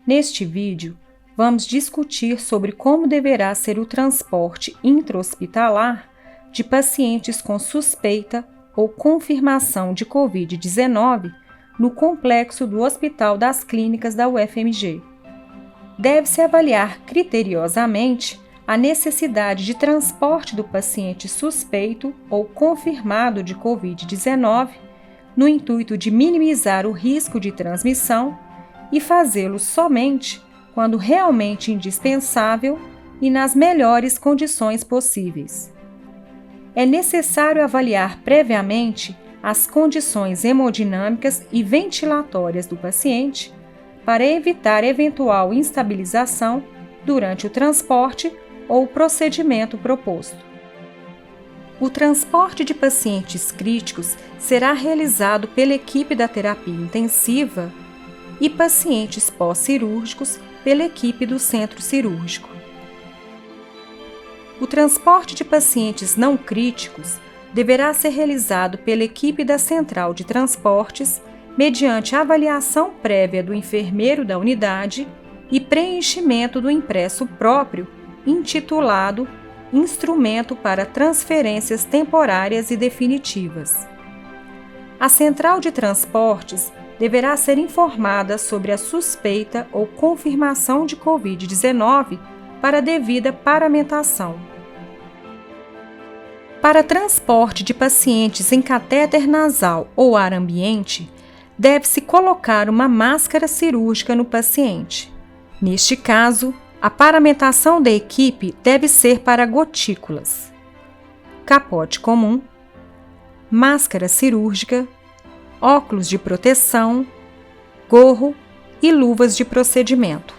Neste vídeo, vamos discutir sobre como deverá ser o transporte intra-hospitalar de pacientes com suspeita ou confirmação de Covid-19 no complexo do Hospital das Clínicas da UFMG. Deve-se avaliar criteriosamente a necessidade de transporte do paciente suspeito ou confirmado de Covid-19 no intuito de minimizar o risco de transmissão e fazê-lo somente quando realmente indispensável e nas melhores condições possíveis. É necessário avaliar previamente as condições hemodinâmicas e ventilatórias do paciente para evitar eventual instabilização durante o transporte ou o procedimento proposto. O transporte de pacientes críticos será realizado pela equipe da terapia intensiva e pacientes pós-cirúrgicos pela equipe do centro cirúrgico. O transporte de pacientes não críticos deverá ser realizado pela equipe da central de transportes mediante avaliação prévia do enfermeiro da unidade e preenchimento do impresso próprio intitulado Instrumento para Transferências Temporárias e Definitivas. A central de transportes deverá ser informada sobre a suspeita ou confirmação de Covid-19 para devida paramentação. Para transporte de pacientes em catéter nasal ou ar ambiente, deve-se colocar uma máscara cirúrgica no paciente. Neste caso, a paramentação da equipe deve ser para gotículas, capote comum, máscara cirúrgica, óculos de proteção, gorro e luvas de procedimento.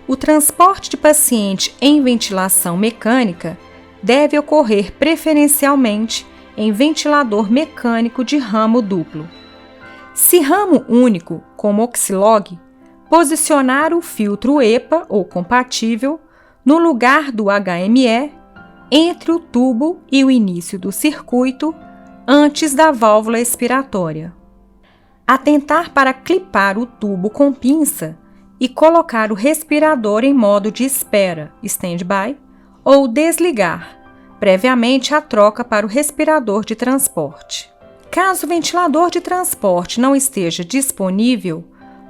O transporte de paciente em ventilação mecânica deve ocorrer preferencialmente em ventilador mecânico de ramo duplo. Se ramo único, como Oxilog, posicionar o filtro EPA ou compatível no lugar do HME entre o tubo e o início do circuito antes da válvula expiratória. Atentar para clipar o tubo com pinça e colocar o respirador em modo de espera, stand-by, ou desligar, previamente a troca para o respirador de transporte. Caso o ventilador de transporte não esteja disponível,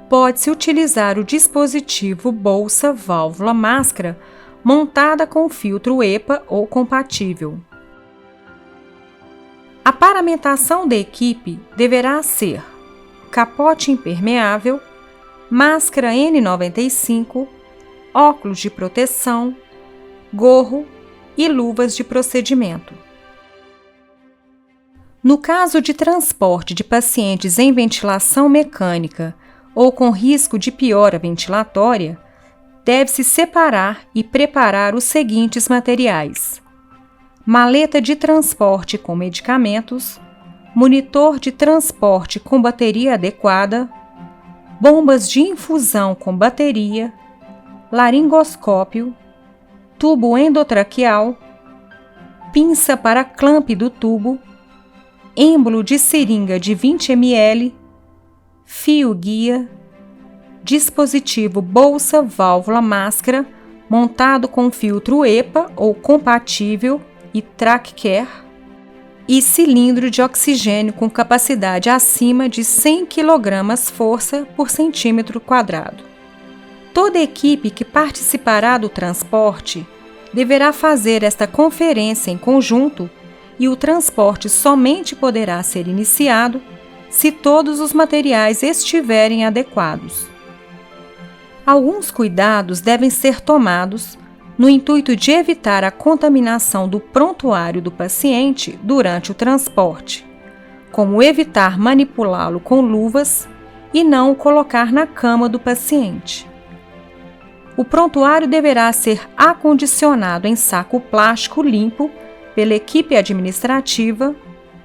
pode-se utilizar o dispositivo bolsa válvula máscara montada com filtro EPA ou compatível. A paramentação da equipe deverá ser capote impermeável, máscara N95, óculos de proteção, gorro e luvas de procedimento. No caso de transporte de pacientes em ventilação mecânica ou com risco de piora ventilatória, deve-se separar e preparar os seguintes materiais: maleta de transporte com medicamentos, monitor de transporte com bateria adequada, bombas de infusão com bateria, laringoscópio, tubo endotraqueal, pinça para clamp do tubo, êmbolo de seringa de 20 ml, fio guia, dispositivo bolsa válvula máscara montado com filtro EPA ou compatível e TrachCare e cilindro de oxigênio com capacidade acima de 100 kg força por centímetro quadrado. Toda equipe que participará do transporte deverá fazer esta conferência em conjunto e o transporte somente poderá ser iniciado se todos os materiais estiverem adequados. Alguns cuidados devem ser tomados no intuito de evitar a contaminação do prontuário do paciente durante o transporte, como evitar manipulá-lo com luvas e não o colocar na cama do paciente. O prontuário deverá ser acondicionado em saco plástico limpo pela equipe administrativa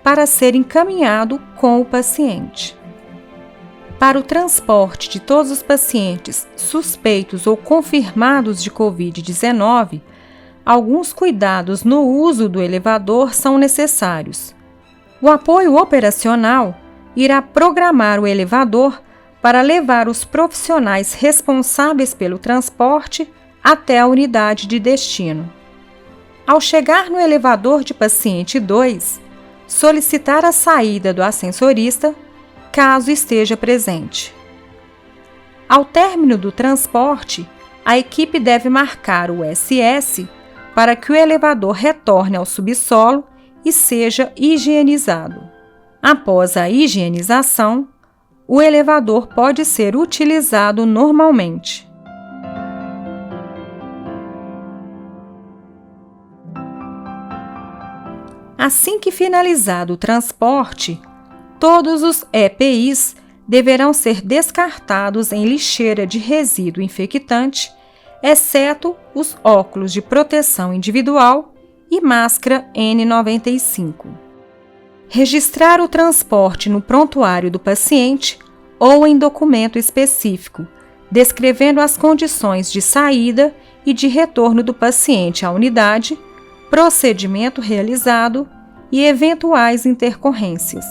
para ser encaminhado com o paciente. Para o transporte de todos os pacientes suspeitos ou confirmados de Covid-19, alguns cuidados no uso do elevador são necessários. O apoio operacional irá programar o elevador para levar os profissionais responsáveis pelo transporte até a unidade de destino. Ao chegar no elevador de paciente 2, solicitar a saída do ascensorista, caso esteja presente. Ao término do transporte, a equipe deve marcar o SS para que o elevador retorne ao subsolo e seja higienizado. Após a higienização, o elevador pode ser utilizado normalmente. Assim que finalizado o transporte, todos os EPIs deverão ser descartados em lixeira de resíduo infectante, exceto os óculos de proteção individual e máscara N95. Registrar o transporte no prontuário do paciente ou em documento específico, descrevendo as condições de saída e de retorno do paciente à unidade, procedimento realizado e eventuais intercorrências.